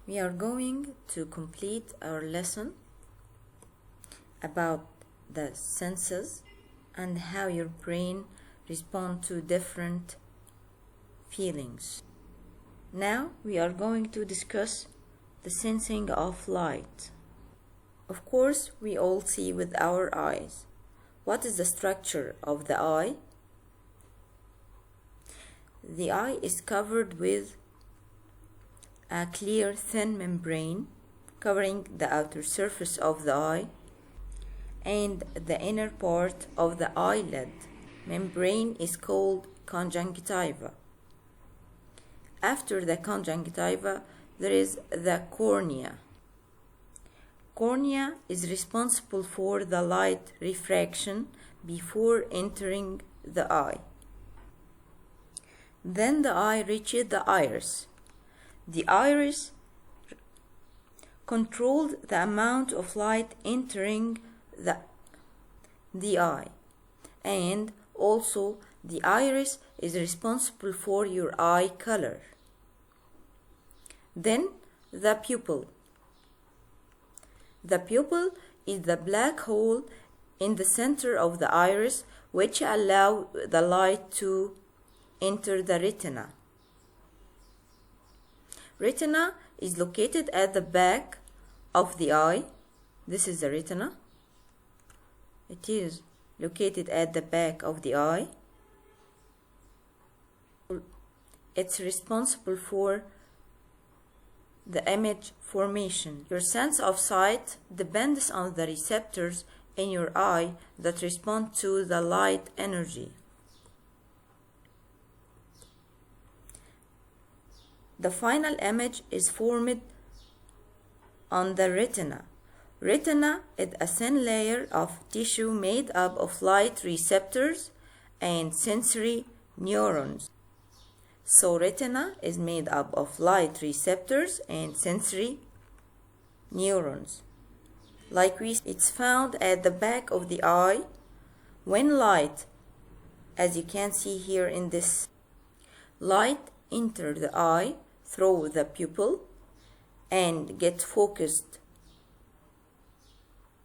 We are going to complete our lesson about the senses and how your brain responds to different feelings. Now we are going to discuss the sensing of light. Of course, we all see with our eyes. What is the structure of the eye? The eye is covered with a clear thin membrane covering the outer surface of the eye and the inner part of the eyelid. Membrane is called conjunctiva. After the conjunctiva, there is the cornea. Cornea is responsible for the light refraction before entering the eye. Then the eye reaches the iris. The iris controls the amount of light entering the eye, and also the iris is responsible for your eye color. Then the pupil. The pupil is the black hole in the center of the iris which allows the light to enter the retina. Retina is located at the back of the eye. This is the retina. It is located at the back of the eye. It's responsible for the image formation. Your sense of sight depends on the receptors in your eye that respond to the light energy. The final image is formed on the retina. Retina is a thin layer of tissue made up of light receptors and sensory neurons. So retina is made up of light receptors and sensory neurons. It's found at the back of the eye. When light, as you can see here in this, light enters the eye through the pupil and gets focused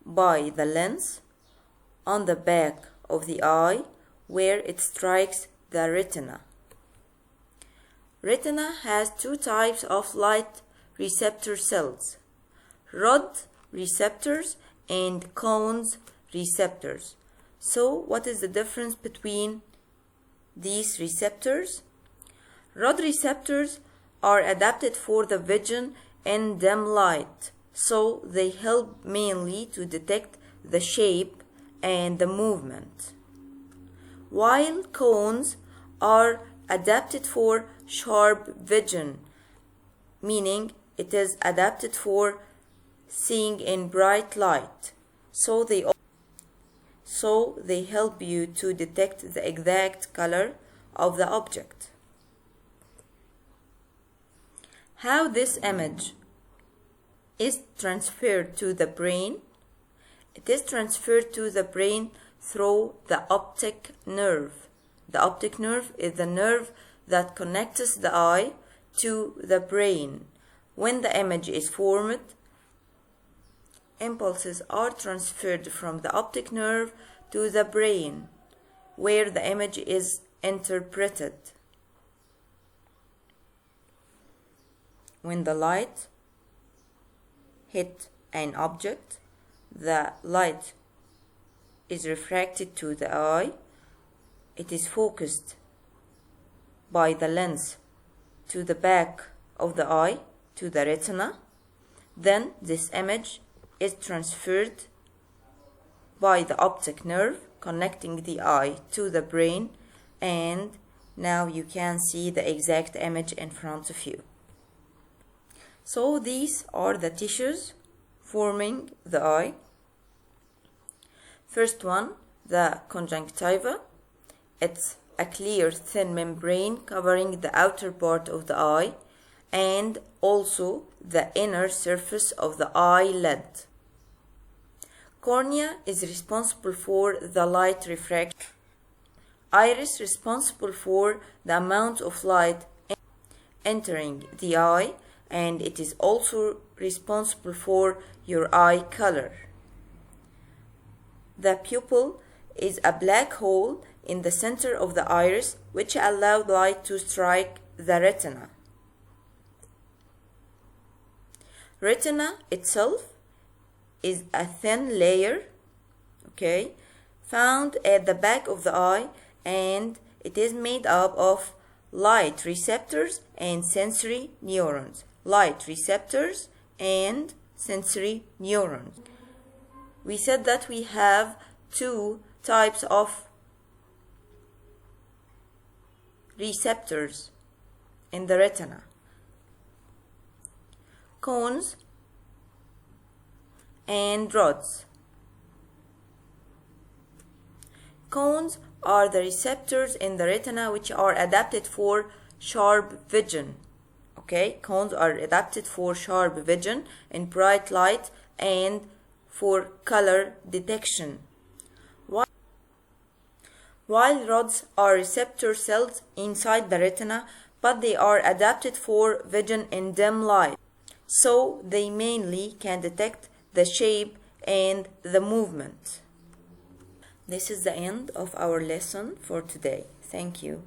by the lens on the back of the eye where it strikes the retina. Retina has two types of light receptor cells: rod receptors and cones receptors. So what is the difference between these receptors? Rod receptors are adapted for the vision in dim light, so they help mainly to detect the shape and the movement, while cones are adapted for sharp vision, meaning it is adapted for seeing in bright light, so they help you to detect the exact color of the object. How this image is transferred to the brain? It is transferred to the brain through the optic nerve. The optic nerve is the nerve that connects the eye to the brain. When the image is formed, impulses are transferred from the optic nerve to the brain, where the image is interpreted. When the light hits an object, the light is refracted to the eye. It is focused by the lens to the back of the eye, to the retina. Then this image is transferred by the optic nerve connecting the eye to the brain, and now you can see the exact image in front of you. So these are the tissues forming the eye. First one, the conjunctiva. It's a clear thin membrane covering the outer part of the eye and also the inner surface of the eyelid. Cornea is responsible for the light refraction. Iris responsible for the amount of light entering the eye, and it is also responsible for your eye color. The pupil is a black hole in the center of the iris which allows light to strike the retina. Retina itself is a thin layer, found at the back of the eye, and it is made up of light receptors and sensory neurons. Light receptors and sensory neurons. We said that we have two types of receptors in the retina: cones and rods. Cones are the receptors in the retina which are adapted for sharp vision. Cones are adapted for sharp vision in bright light and for color detection. While rods are receptor cells inside the retina, but they are adapted for vision in dim light, so they mainly can detect the shape and the movement. This is the end of our lesson for today. Thank you.